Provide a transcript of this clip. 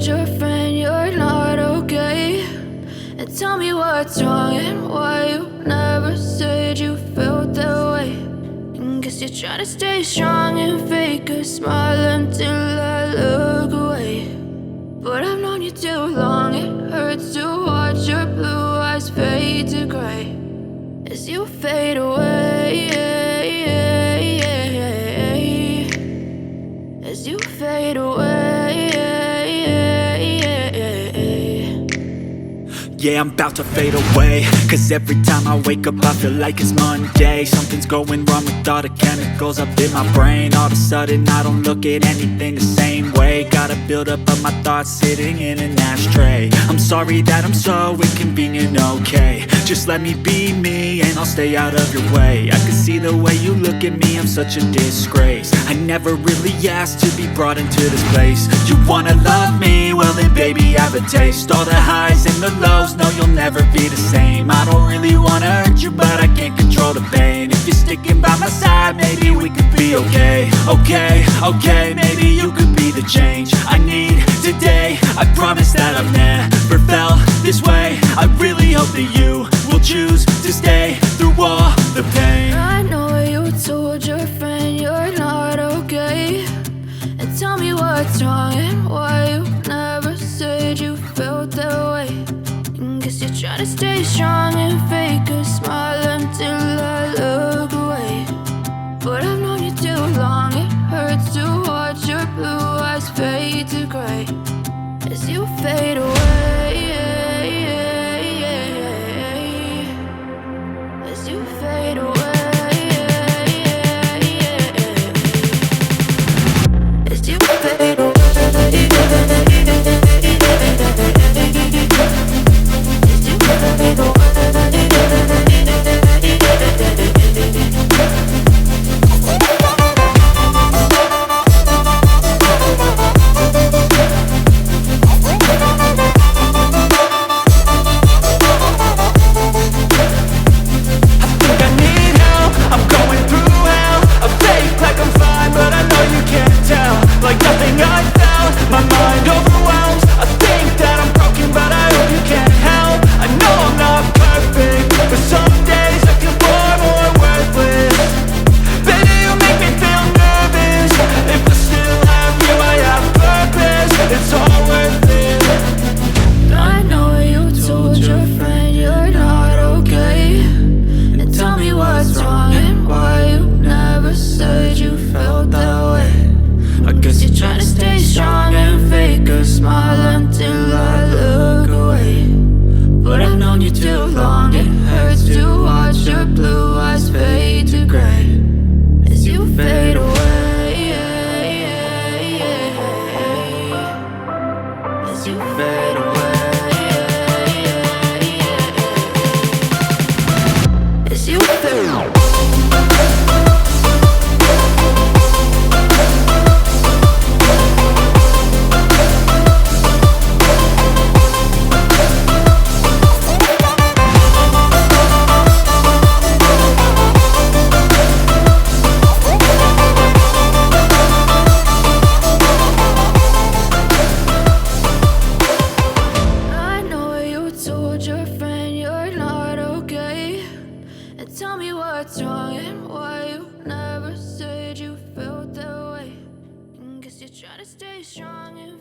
told your friend you're not okay, and tell me what's wrong and why you never said you felt that way. And guess you're trying to stay strong and fake a smile until I look away. But I've known you too long, it hurts to watch your blue eyes fade to gray as you fade away, as you fade away. Yeah, I'm about to fade away, cause every time I wake up I feel like it's Monday. Something's going wrong with all the chemicals up in my brain. All of a sudden I don't look at anything the same way. Got a buildup of my thoughts sitting in an ashtray. I'm sorry that I'm so inconvenient, okay. Just let me be me and I'll stay out of your way. I can see the way you look at me, I'm such a disgrace. I never really asked to be brought into this place. You wanna love me? Well then baby, have a taste. All the highs and the lows, no, you'll never be the same. I don't really wanna hurt you, but I can't control the pain. If you're sticking by my side, maybe we could be okay. Okay, maybe you could be the change I need today. I promise that I've never felt this way. I really hope that you will choose to stay through all the pain. I know you told your friend you're not okay, and tell me what's wrong and why you never said you felt that way. And guess you're trying to stay strong and fake a smile until I look away. But I've known you too long, it hurts to watch your blue eyes fade to gray as you fade away, as you fade away. Tell me what's wrong and why you never said you felt that way. And guess you're trying to stay strong and